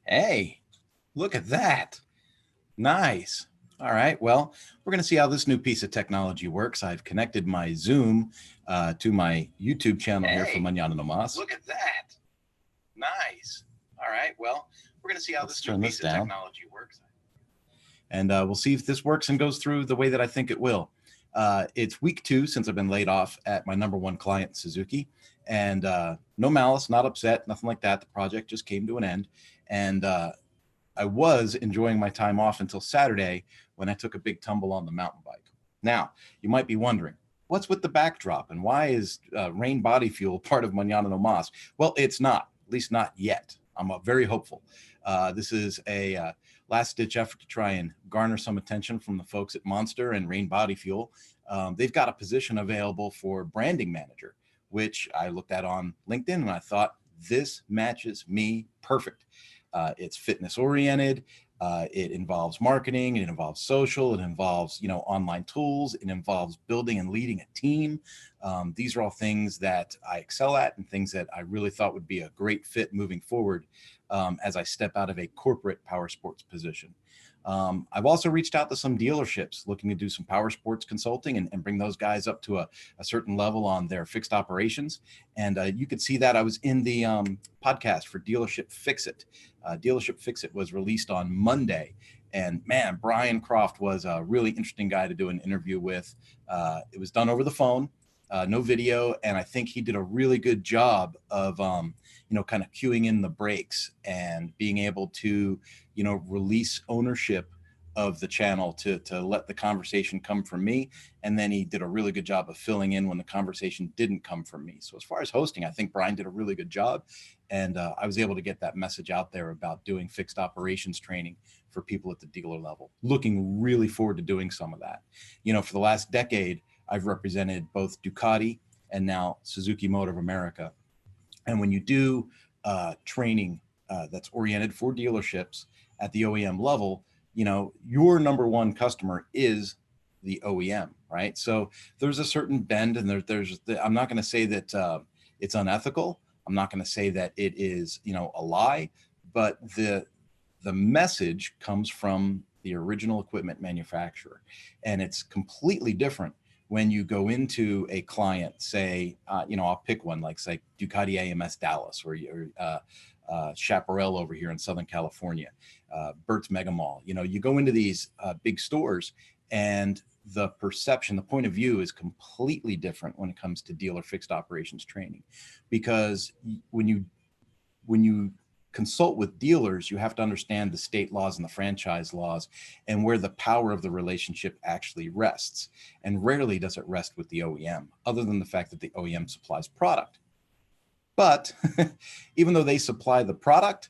Hey, look at that. Nice. All right. Well, we're going to see how this new piece of technology works. I've connected my Zoom to my YouTube channel here for Hey, Manana Nomas. look at that. Nice. All right. Well, we're going to see how Let's this new turn this piece of down. technology works. And we'll see if this works and goes through the way that I think it will. It's week 2 since I've been laid off at my number one client, Suzuki. And no malice, not upset, nothing like that. The project just came to an end. And I was enjoying my time off until Saturday when I took a big tumble on the mountain bike. Now, you might be wondering, what's with the backdrop and why is Rain Body Fuel part of Manana No Mas? Well, it's not, at least not yet. I'm very hopeful. This is a last ditch effort to try and garner some attention from the folks at Monster and Rain Body Fuel. They've got a position available for branding manager, which I looked at on LinkedIn and I thought, this matches me perfect. It's fitness oriented. It involves marketing. It involves social. It involves online tools. It involves building and leading a team. These are all things that I excel at and things that I really thought would be a great fit moving forward as I step out of a corporate power sports position. I've also reached out to some dealerships looking to do some power sports consulting and bring those guys up to a certain level on their fixed operations. And you could see that I was in the podcast for Dealership Fix It. Dealership Fix It was released on Monday. And man, Brian Croft was a really interesting guy to do an interview with. It was done over the phone, no video, and I think he did a really good job of, kind of cueing in the breaks and being able to, release ownership of the channel to let the conversation come from me. And then he did a really good job of filling in when the conversation didn't come from me. So as far as hosting, I think Brian did a really good job. And I was able to get that message out there about doing fixed operations training for people at the dealer level. Looking really forward to doing some of that. For the last decade, I've represented both Ducati and now Suzuki Motor of America. And when you do training that's oriented for dealerships at the OEM level, your number one customer is the OEM, right? So there's a certain bend, and I'm not going to say that it's unethical. I'm not going to say that it is, a lie, but the message comes from the original equipment manufacturer, and it's completely different when you go into a client, say, I'll pick one like say Ducati AMS Dallas or Chaparral over here in Southern California, Burt's Mega Mall. You go into these big stores, and the perception, the point of view is completely different when it comes to dealer fixed operations training, because when you consult with dealers, you have to understand the state laws and the franchise laws and where the power of the relationship actually rests. And rarely does it rest with the OEM, other than the fact that the OEM supplies product. But even though they supply the product,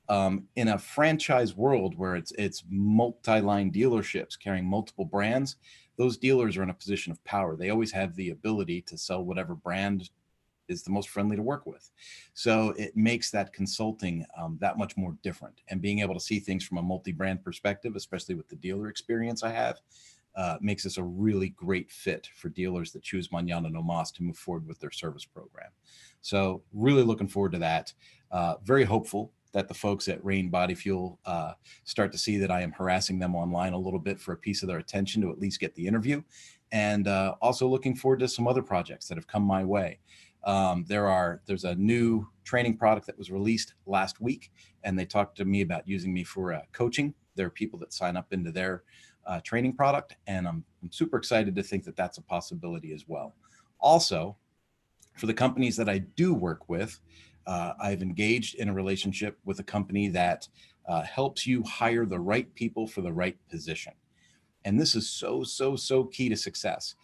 in a franchise world where it's multi-line dealerships carrying multiple brands, those dealers are in a position of power. They always have the ability to sell whatever brand is the most friendly to work with. So it makes that consulting that much more different. And being able to see things from a multi-brand perspective, especially with the dealer experience I have, makes this a really great fit for dealers that choose Manana No Mas to move forward with their service program. So really looking forward to that. Very hopeful that the folks at Rain Body Fuel start to see that I am harassing them online a little bit for a piece of their attention to at least get the interview. And also looking forward to some other projects that have come my way. There's a new training product that was released last week, and they talked to me about using me for coaching. There are people that sign up into their training product, and I'm super excited to think that that's a possibility as well. Also, for the companies that I do work with, I've engaged in a relationship with a company that helps you hire the right people for the right position. And this is so, so, so key to success.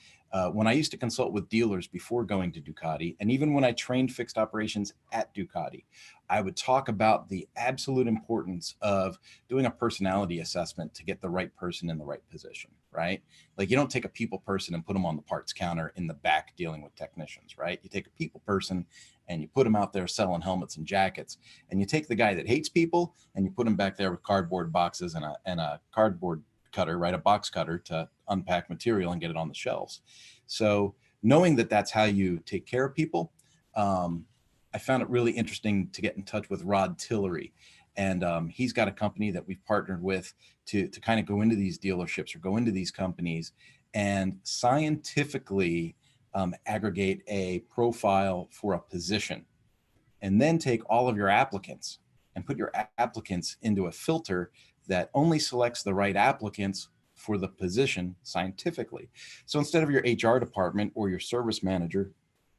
When I used to consult with dealers before going to Ducati, and even when I trained fixed operations at Ducati, I would talk about the absolute importance of doing a personality assessment to get the right person in the right position, right? Like you don't take a people person and put them on the parts counter in the back dealing with technicians, right? You take a people person and you put them out there selling helmets and jackets, and you take the guy that hates people and you put him back there with cardboard boxes and a cardboard cutter, right? A box cutter to unpack material and get it on the shelves. So knowing that that's how you take care of people, I found it really interesting to get in touch with Rod Tillery. And he's got a company that we've partnered with to kind of go into these dealerships or go into these companies and scientifically aggregate a profile for a position, and then take all of your applicants and put your applicants into a filter that only selects the right applicants for the position scientifically. So instead of your HR department or your service manager,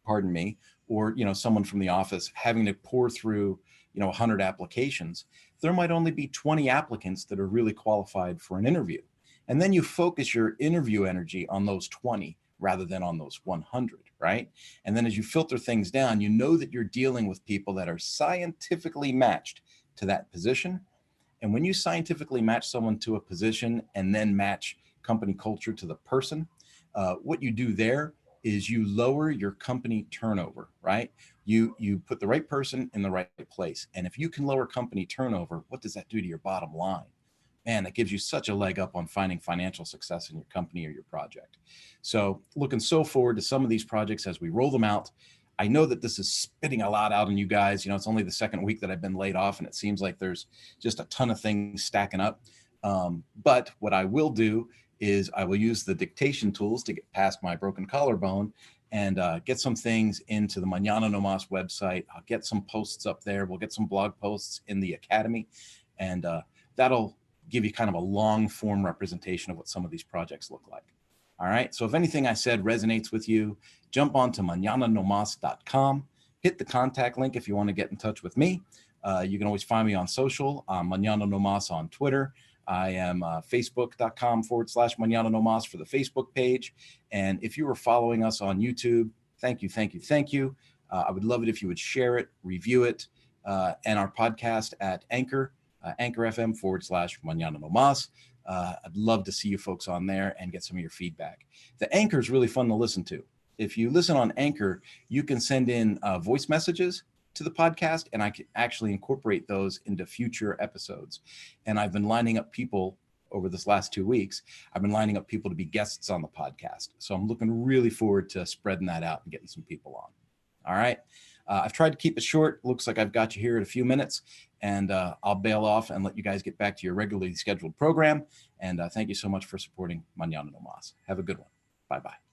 pardon me, or someone from the office having to pour through 100 applications, there might only be 20 applicants that are really qualified for an interview. And then you focus your interview energy on those 20 rather than on those 100, right? And then as you filter things down, you know that you're dealing with people that are scientifically matched to that position. And when you scientifically match someone to a position and then match company culture to the person, what you do there is you lower your company turnover, right? You put the right person in the right place. And if you can lower company turnover, what does that do to your bottom line? Man, that gives you such a leg up on finding financial success in your company or your project. So looking so forward to some of these projects as we roll them out. I know that this is spitting a lot out on you guys. It's only the second week that I've been laid off, and it seems like there's just a ton of things stacking up. But what I will do is I will use the dictation tools to get past my broken collarbone and get some things into the Mañana No Mas website. I'll get some posts up there. We'll get some blog posts in the Academy, and that'll give you kind of a long form representation of what some of these projects look like. All right. So if anything I said resonates with you, jump on to mañananomas.com, hit the contact link if you want to get in touch with me. You can always find me on social, Mañana No Mas on Twitter. I am facebook.com/Mañana No Mas for the Facebook page. And if you were following us on YouTube, thank you, thank you, thank you. I would love it if you would share it, review it, and our podcast at Anchor, Anchor FM/Mañana No Mas. I'd love to see you folks on there and get some of your feedback. The Anchor is really fun to listen to. If you listen on Anchor, you can send in voice messages to the podcast, and I can actually incorporate those into future episodes. And I've been lining up people over this last 2 weeks. I've been lining up people to be guests on the podcast. So I'm looking really forward to spreading that out and getting some people on. All right. I've tried to keep it short. Looks like I've got you here in a few minutes, and I'll bail off and let you guys get back to your regularly scheduled program. And thank you so much for supporting Mañana No Mas. Have a good one. Bye-bye.